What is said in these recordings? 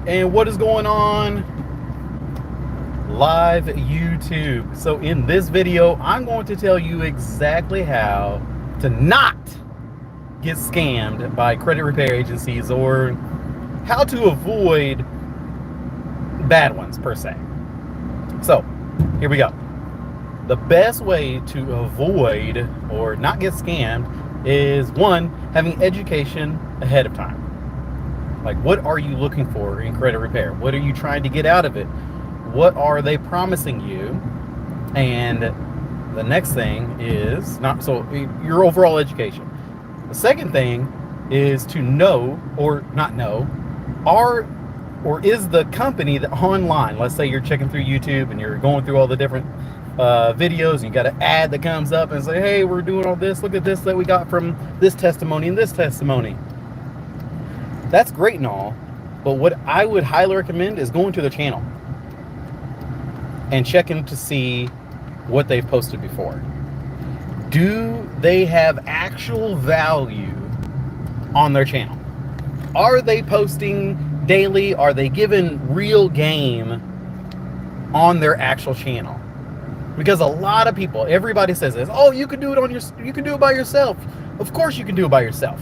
And what is going on? Live YouTube. So in this video, I'm going to tell you exactly how to not get scammed by credit repair agencies, or how to avoid bad ones per se. So here we go. The best way to avoid or not get scammed is, one, having education ahead of time. Like, what are you looking for in credit repair? What are you trying to get out of it? What are they promising you? And the next thing is your overall education. The second thing is to know, or not know, is the company that online, let's say you're checking through YouTube and you're going through all the different videos, and you got an ad that comes up and say, hey, we're doing all this, look at this that we got from this testimony and this testimony. That's great and all, but what I would highly recommend is going to their channel and checking to see what they've posted before. Do they have actual value on their channel? Are they posting daily? Are they giving real game on their actual channel? Because a lot of people, everybody says this, oh, you can do it by yourself. Of course you can do it by yourself.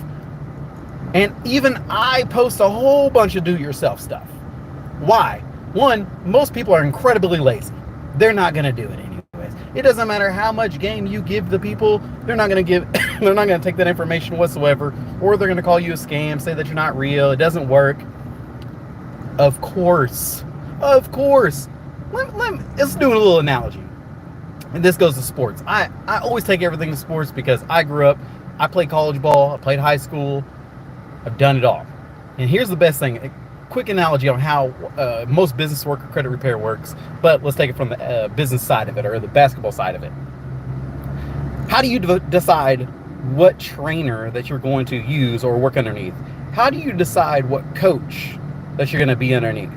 And even I post a whole bunch of do-it-yourself stuff. Why? One, most people are incredibly lazy. They're not going to do it anyways. It doesn't matter how much game you give the people. They're not going to they're not going to take that information whatsoever, or they're going to call you a scam, say that you're not real, it doesn't work. Of course. Let's do a little analogy. And this goes to sports. I always take everything to sports because I grew up, I played college ball, I played high school, I've done it all. And here's the best thing, a quick analogy on how most business work or credit repair works, but let's take it from the business side of it, or the basketball side of it. How do you decide what trainer that you're going to use or work underneath? How do you decide what coach that you're going to be underneath?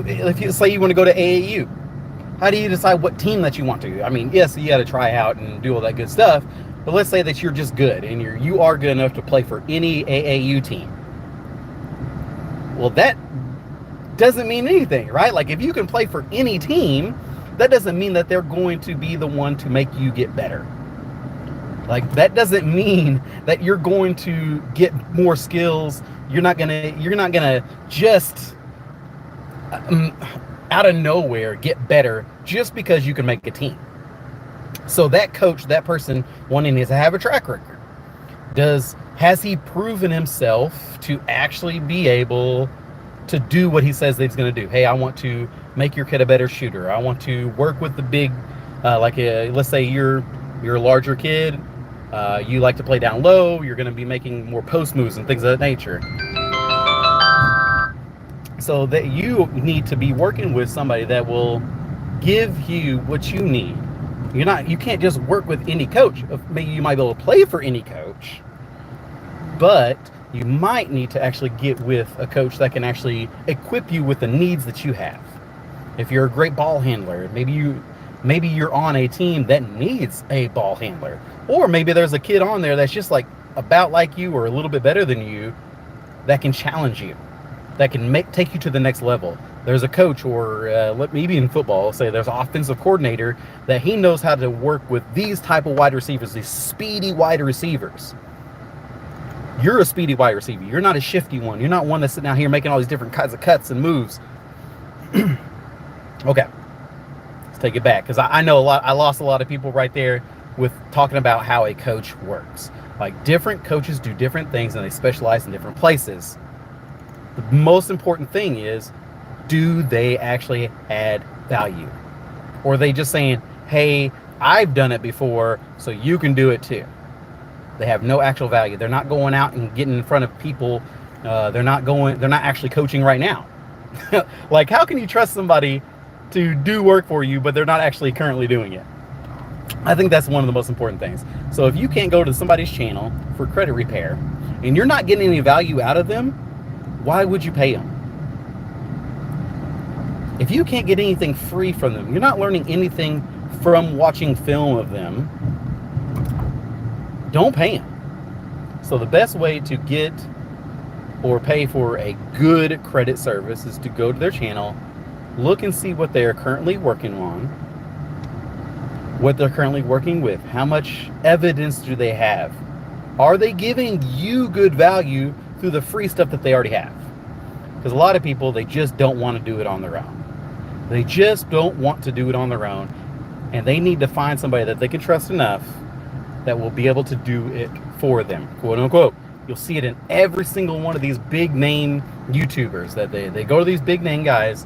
If you say you want to go to AAU, how do you decide what team that you want to? I mean, yes, you got to try out and do all that good stuff, but let's say that you're just good and you are good enough to play for any AAU team. Well, that doesn't mean anything, right? Like, if you can play for any team, that doesn't mean that they're going to be the one to make you get better. Like, that doesn't mean that you're going to get more skills. You're not gonna just out of nowhere get better just because you can make a team. So that coach, that person wanting to have a track record, has he proven himself to actually be able to do what he says that he's going to do? Hey, I want to make your kid a better shooter. I want to work with the big, let's say you're a larger kid. You like to play down low. You're going to be making more post moves and things of that nature. So that you need to be working with somebody that will give you what you need. You can't just work with any coach. Maybe you might be able to play for any coach, but you might need to actually get with a coach that can actually equip you with the needs that you have. If you're a great ball handler, maybe you're on a team that needs a ball handler, or maybe there's a kid on there that's just about like you or a little bit better than you, that can challenge you, that can take you to the next level. There's a coach, or maybe in football, say there's an offensive coordinator that he knows how to work with these type of wide receivers, these speedy wide receivers. You're a speedy wide receiver. You're not a shifty one. You're not one that's sitting out here making all these different kinds of cuts and moves. Okay, let's take it back, because I know I lost a lot of people right there with talking about how a coach works. Like, different coaches do different things and they specialize in different places. The most important thing is, do they actually add value? Or are they just saying, hey, I've done it before, so you can do it too? They have no actual value. They're not going out and getting in front of people. They're not actually coaching right now. Like, how can you trust somebody to do work for you, but they're not actually currently doing it? I think that's one of the most important things. So if you can't go to somebody's channel for credit repair and you're not getting any value out of them, why would you pay them? If you can't get anything free from them, you're not learning anything from watching film of them, don't pay them. So the best way to get or pay for a good credit service is to go to their channel, look and see what they are currently working on, what they're currently working with, how much evidence do they have, are they giving you good value through the free stuff that they already have? Because a lot of people, they just don't want to do it on their own. They just don't want to do it on their own, and they need to find somebody that they can trust enough that will be able to do it for them, quote unquote. You'll see it in every single one of these big name YouTubers that they go to these big name guys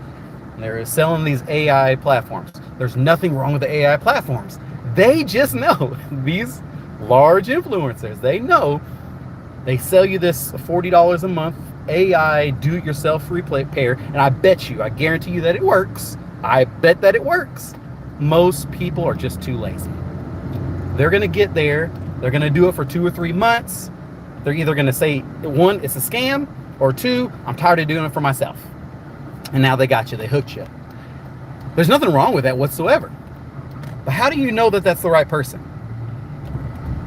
and they're selling these AI platforms. There's nothing wrong with the AI platforms. They just know, these large influencers, they know they sell you this $40 a month AI do-it-yourself repair, and I bet you, I guarantee you that it works. I bet that it works. Most people are just too lazy. They're going to get there. They're going to do it for 2 or 3 months. They're either going to say, one, it's a scam, or two, I'm tired of doing it for myself. And now they got you. They hooked you. There's nothing wrong with that whatsoever. But how do you know that that's the right person?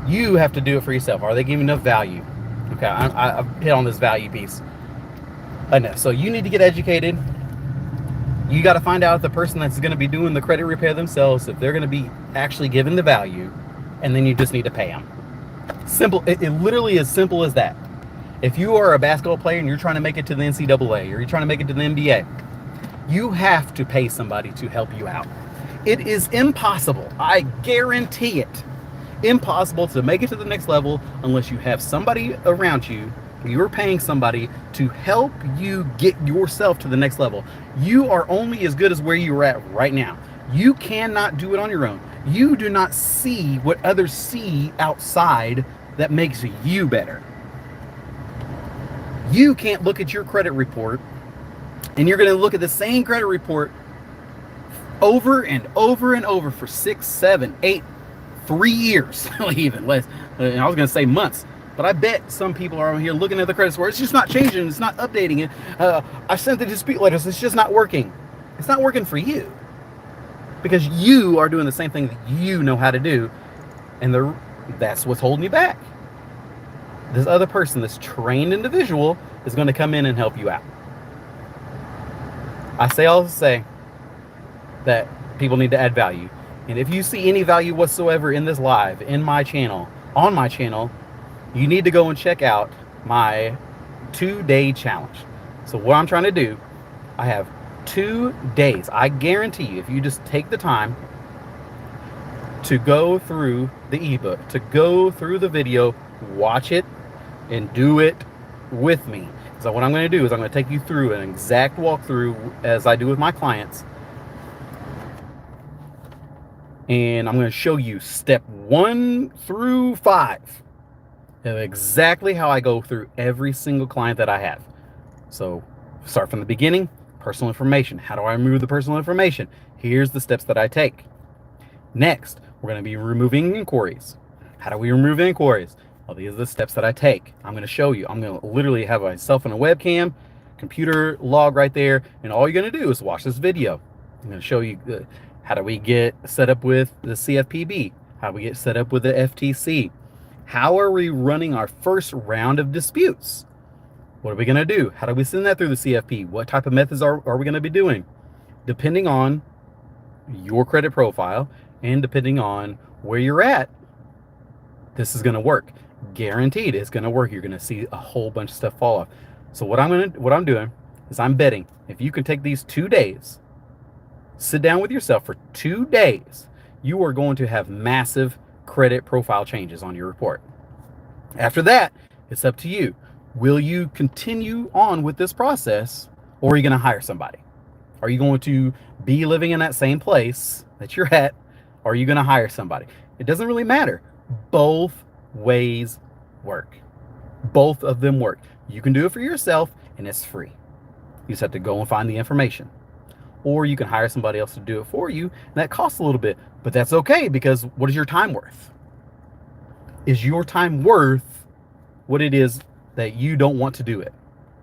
You have to do it for yourself. Are they giving enough value? Okay, I've hit on this value piece enough. So you need to get educated. You got to find out if the person that's going to be doing the credit repair themselves, if they're going to be actually giving the value, and then you just need to pay them. Simple. It literally is simple as that. If you are a basketball player and you're trying to make it to the NCAA, or you're trying to make it to the NBA, you have to pay somebody to help you out. It is impossible. I guarantee it. Impossible to make it to the next level unless you have somebody around you. You're paying somebody to help you get yourself to the next level. You are only as good as where you're at right now. You cannot do it on your own. You do not see what others see outside that makes you better. You can't look at your credit report and you're going to look at the same credit report over and over and over for 6, 7, 8, 3 years, even less. I was going to say months, but I bet some people are on here looking at the credit score. It's just not changing. It's not updating it. I sent the dispute letters. It's just not working. It's not working for you because you are doing the same thing that you know how to do, and that's what's holding you back. This other person, this trained individual, is going to come in and help you out. I say all to say that people need to add value. And if you see any value whatsoever in this live, in my channel, on my channel, you need to go and check out my 2-day challenge. So what I'm trying to do, I have 2 days. I guarantee you, if you just take the time to go through the ebook, to go through the video, watch it, and do it with me. So what I'm going to do is I'm going to take you through an exact walkthrough as I do with my clients. And I'm going to show you step 1 through 5 of exactly how I go through every single client that I have. So start from the beginning. Personal information. How do I remove the personal information? Here's the steps that I take. Next, we're going to be removing inquiries. How do we remove inquiries? Well, these are the steps that I take. I'm going to show you. I'm going to literally have myself in a webcam, computer log right there, and all you're going to do is watch this video. I'm going to show you how do we get set up with the CFPB? How do we get set up with the FTC? How are we running our first round of disputes? What are we going to do? How do we send that through the CFP? What type of methods are we going to be doing? Depending on your credit profile and depending on where you're at, this is going to work. Guaranteed it's going to work. You're going to see a whole bunch of stuff fall off. So what I'm doing is I'm betting if you can take these 2 days, sit down with yourself for 2 days, you are going to have massive credit profile changes on your report. After that, it's up to you. Will you continue on with this process, or are you going to hire somebody? Are you going to be living in that same place that you're at, or are you going to hire somebody? It doesn't really matter. Both ways work. Both of them work. You can do it for yourself, and it's free. You just have to go and find the information. Or you can hire somebody else to do it for you, and that costs a little bit, but that's okay, because what is your time worth? Is your time worth what it is that you don't want to do it?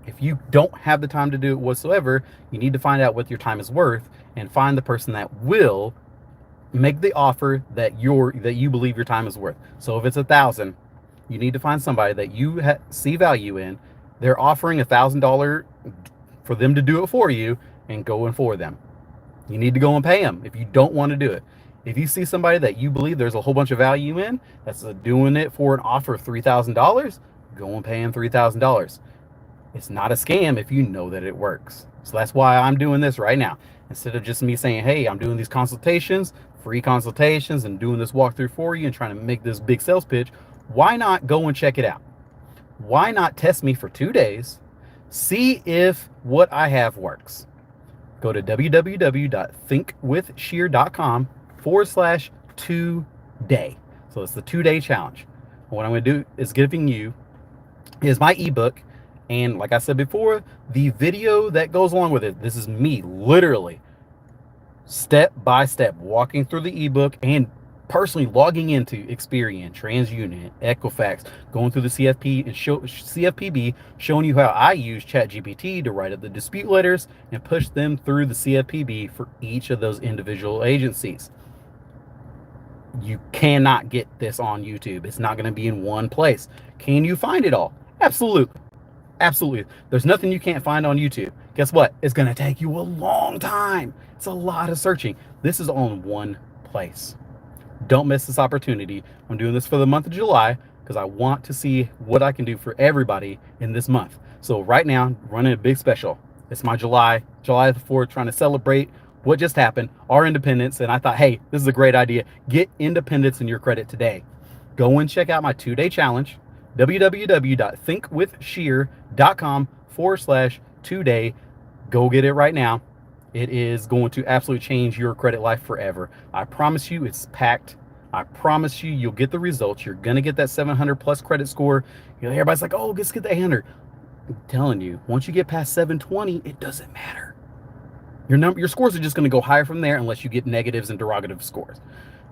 If you don't have the time to do it whatsoever, you need to find out what your time is worth and find the person that will make the offer that you believe your time is worth. So if it's $1,000, you need to find somebody that you see value in They're offering $1,000 for them to do it for you and going for them. You need to go and pay them if you don't want to do it. If you see somebody that you believe there's a whole bunch of value in that's doing it for an offer of $3,000, go and pay them $3,000. It's not a scam if you know that it works. So that's why I'm doing this right now. Instead of just me saying, hey, I'm doing these consultations, free consultations, and doing this walkthrough for you and trying to make this big sales pitch, why not go and check it out? Why not test me for 2 days, see if what I have works? Go to www.thinkwithsheer.com/2day. So it's the 2-day challenge. What I'm going to do is giving you is my ebook. And like I said before, the video that goes along with it, this is me literally step by step walking through the ebook and personally logging into Experian, TransUnion, Equifax, going through the CFP and CFPB, showing you how I use ChatGPT to write up the dispute letters and push them through the CFPB for each of those individual agencies. You cannot get this on YouTube. It's not going to be in one place. Can you find it all? Absolutely. Absolutely. There's nothing you can't find on YouTube. Guess what? It's going to take you a long time. It's a lot of searching. This is on one place. Don't miss this opportunity. I'm doing this for the month of July because I want to see what I can do for everybody in this month. So right now, I'm running a big special. It's my July the 4th, trying to celebrate what just happened, our independence. And I thought, hey, this is a great idea. Get independence in your credit today. Go and check out my 2-day challenge, www.thinkwithsheer.com/2day. Go get it right now. It is going to absolutely change your credit life forever. I promise you, it's packed. I promise you, you'll get the results. You're going to get that 700 plus credit score. You know, everybody's like, oh, let's get the 800. I'm telling you, once you get past 720, it doesn't matter. Your scores are just going to go higher from there unless you get negatives and derogative scores.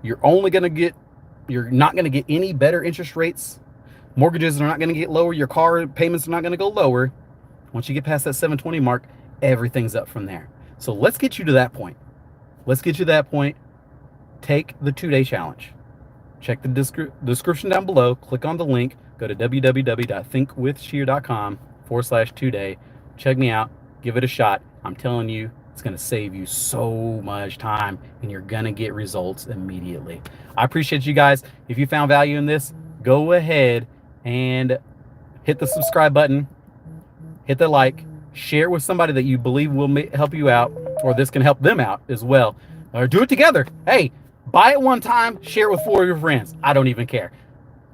You're not going to get any better interest rates. Mortgages are not going to get lower. Your car payments are not going to go lower. Once you get past that 720 mark, everything's up from there. So let's get you to that point. Let's get you to that point. Take the 2-day challenge. Check the description down below. Click on the link. Go to www.thinkwithsheer.com/2day. Check me out. Give it a shot. I'm telling you, it's going to save you so much time and you're going to get results immediately. I appreciate you guys. If you found value in this, go ahead and hit the subscribe button, hit the like, share it with somebody that you believe will help you out, or this can help them out as well, or do it together. Hey, buy it one time, share it with 4 of your friends. I don't even care.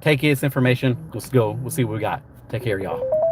Take this information. Let's go. We'll see what we got. Take care, y'all.